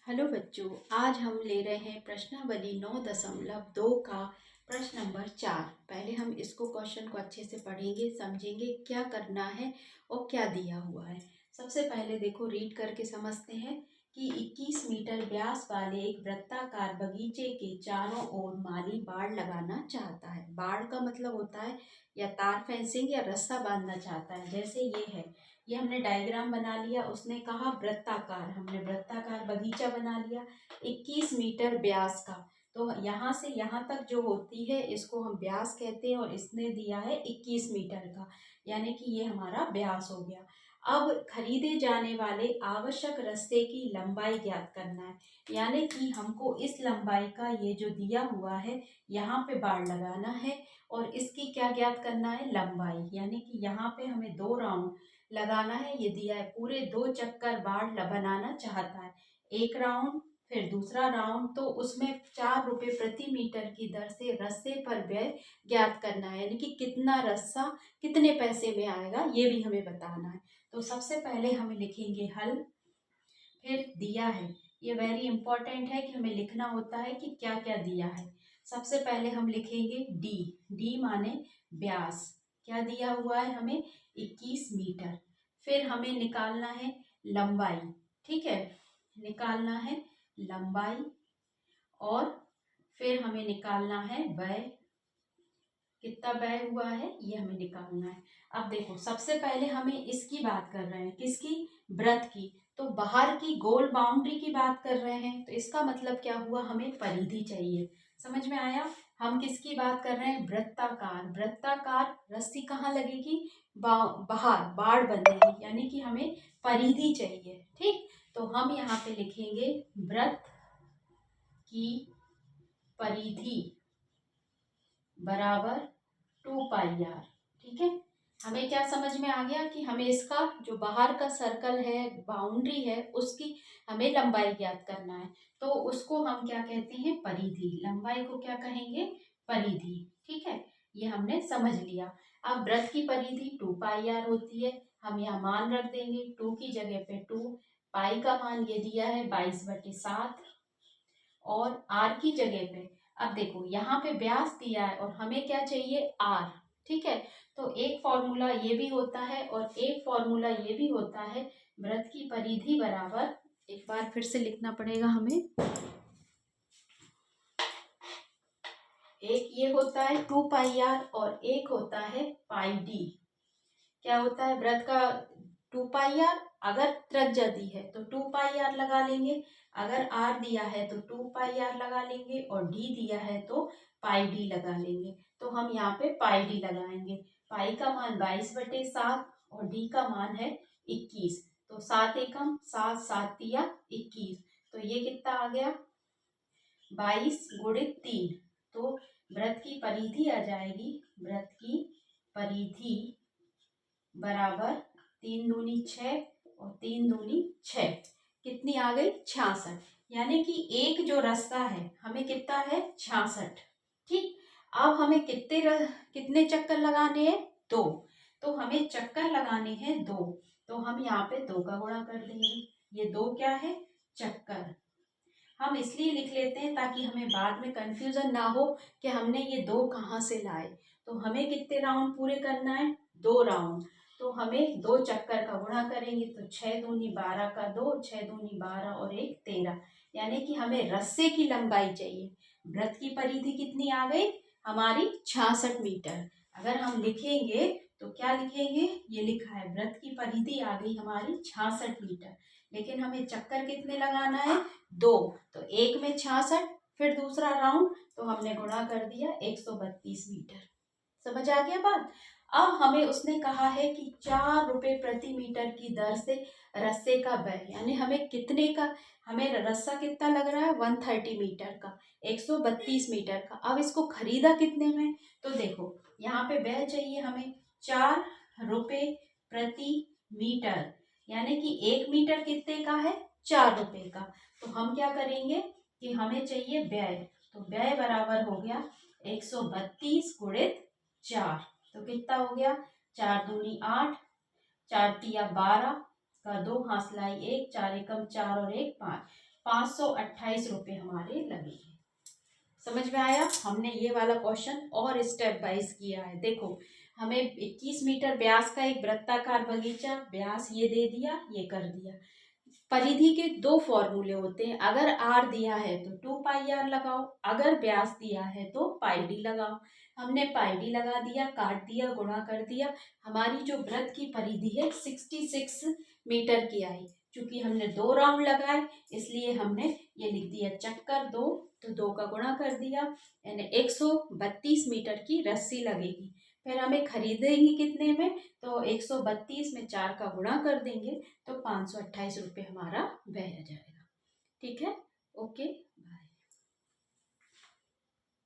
Hello बच्चों, आज हम ले रहे हैं प्रश्नावली 9.2 का प्रश्न नंबर 4। पहले हम इसको क्वेश्चन को अच्छे से पढ़ेंगे, समझेंगे क्या करना है और क्या दिया हुआ है। सबसे पहले देखो, रीड करके समझते हैं कि 21 मीटर व्यास वाले एक वृत्ताकार बगीचे के चारों ओर माली बाड़ लगाना चाहता है। बाड़ का मतलब होता है या तार फेंसिंग या रस्सा बांधना चाहता है। जैसे ये है, ये हमने डायग्राम बना लिया। उसने कहा वृत्ताकार, हमने वृत्ताकार बगीचा बना लिया 21 मीटर व्यास का। तो यहाँ से यहाँ तक जो होती है इसको हम व्यास कहते हैं और इसने दिया है 21 मीटर का, यानी कि ये हमारा व्यास हो गया। अब खरीदे जाने वाले आवश्यक रस्ते की लंबाई ज्ञात करना है, यानी कि हमको इस लंबाई का ये जो दिया हुआ है यहाँ पे बाड़ लगाना है और इसकी क्या ज्ञात करना है, लंबाई। यानी कि यहाँ पे हमें 2 राउंड लगाना है, ये दिया है। पूरे 2 चक्कर बाड़ बनाना चाहता है, एक राउंड फिर दूसरा राउंड। तो उसमें 4 रुपये प्रति मीटर की दर से रस्से पर व्यय ज्ञात करना है, यानी कि कितना रस्सा कितने पैसे में आएगा ये भी हमें बताना है। तो सबसे पहले हमें लिखेंगे हल, फिर दिया है। ये वेरी इंपॉर्टेंट है कि हमें लिखना होता है कि क्या क्या दिया है। सबसे पहले हम लिखेंगे डी। डी माने व्यास, क्या दिया हुआ है हमें, 21 मीटर। फिर हमें निकालना है लंबाई, ठीक है, निकालना है लंबाई। और फिर हमें निकालना है व्यय, कितना व्यय हुआ है ये हमें निकालना है। अब देखो, सबसे पहले हमें इसकी बात कर रहे हैं, किसकी, व्रत की। तो बाहर की गोल बाउंड्री की बात कर रहे हैं, तो इसका मतलब क्या हुआ, हमें परिधि चाहिए। समझ में आया। हम किसकी बात कर रहे हैं, वृत्ताकार। वृत्ताकार रस्सी कहाँ लगेगी, बाहर बाड़ बंधेगी, यानी कि हमें परिधि चाहिए। ठीक, तो हम यहाँ पे लिखेंगे व्रत की परिधि बराबर 2πr। ठीक है, हमें क्या समझ में आ गया कि हमें इसका जो बाहर का सर्कल है, बाउंड्री है, उसकी हमें लंबाई ज्ञात करना है। तो उसको हम क्या कहते हैं, परिधि। लंबाई को क्या कहेंगे, परिधि। ठीक है, ये हमने समझ लिया। अब वृत्त की परिधि 2πr होती है। हम यहाँ मान रख देंगे, 2 की जगह पे 2, पाई का मान ये दिया है 22/7 और आर की जगह पे, अब देखो यहाँ पे व्यास दिया है और हमें क्या चाहिए, आर। ठीक है, तो एक फॉर्मूला ये भी होता है और एक फॉर्मूला ये भी होता है। वृत्त की परिधि बराबर, एक बार फिर से लिखना पड़ेगा हमें, एक ये होता है 2πr और एक होता है पाई डी। क्या होता है, व्रत का 2πr, अगर त्रिज्या दी है तो 2πr लगा लेंगे, अगर आर दिया है तो 2πr लगा लेंगे और डी दिया है तो पाई डी लगा लेंगे। तो हम यहाँ पे पाई डी लगाएंगे। पाई का मान 22/7 और डी का मान है 21। तो 7 एकम 7, 7 तिया 21। तो ये कितना आ गया, 22 × 3। तो व्रत की परिधि आ जाएगी, व्रत की परिधि बराबर 3 दूनी 6 और 3 दूनी 6, कितनी आ गई, 66। यानी कि एक जो रास्ता है हमें कितना है, 66। ठीक, अब हमें कितने चक्कर लगाने हैं, 2। तो हमें चक्कर लगाने हैं 2, तो हम यहाँ पे 2 का गुणा कर देंगे। ये 2 क्या है, चक्कर। हम इसलिए लिख लेते हैं ताकि हमें बाद में कंफ्यूजन ना हो कि हमने ये 2 कहाँ से लाए। तो हमें कितने राउंड पूरे करना है, 2 राउंड। तो हमें 2 चक्कर का गुणा करेंगे तो 6 दूनी 12 का 2, 6 दूनी 12 और 1 13, यानी कि हमें रस्से की लंबाई चाहिए। वृत्त की परिधि कितनी आ गई हमारी, 66 मीटर। अगर हम लिखेंगे तो क्या लिखेंगे, ये लिखा है वृत्त की परिधि आ गई हमारी 66 मीटर, लेकिन हमें चक्कर कितने लगाना है, 2। तो एक में 66, फिर दूसरा राउंड, तो हमने गुणा कर दिया 132 मीटर। समझ आ गया बात। अब हमें उसने कहा है कि 4 रुपये प्रति मीटर की दर से रस्से का व्यय, यानी हमें कितने का, हमें रस्सा कितना लग रहा है, 130 मीटर का, 132 मीटर का। अब इसको खरीदा कितने में, तो देखो यहाँ पे व्यय चाहिए हमें 4 रुपये प्रति मीटर, यानी कि 1 मीटर कितने का है, 4 रुपये का। तो हम क्या करेंगे कि हमें चाहिए व्यय, तो व्यय बराबर हो गया 132 × 4। तो कितना हो गया, 4 दूनी 8, 4 तिया 12 का 2 हाथ लाई 1, 4 एकम 4 और 1 5। 528 रुपये हमारे लगेंगे। समझ में आया? हमने ये वाला क्वेश्चन और स्टेप वाइज किया है। देखो, हमें 21 मीटर व्यास का एक वृत्ताकार बगीचा, व्यास ये दे दिया, ये कर दिया। परिधि के दो फॉर्मूले होते हैं, अगर आर दिया है तो 2 पाई आर लगाओ, अगर व्यास दिया है तो पाई डी लगाओ। हमने पाई डी लगा दिया, काट दिया, गुणा कर दिया। हमारी जो वृत्त की परिधि है 66 मीटर की आई। चूंकि हमने 2 राउंड लगाए इसलिए हमने ये लिख दिया चक्कर 2, तो 2 का गुणा कर दिया, यानी 132 मीटर की रस्सी लगेगी। फिर हमें खरीदेंगे कितने में, तो 132 में 4 का गुणा कर देंगे तो 528 रुपये हमारा वह आ जाएगा। ठीक है, ओके।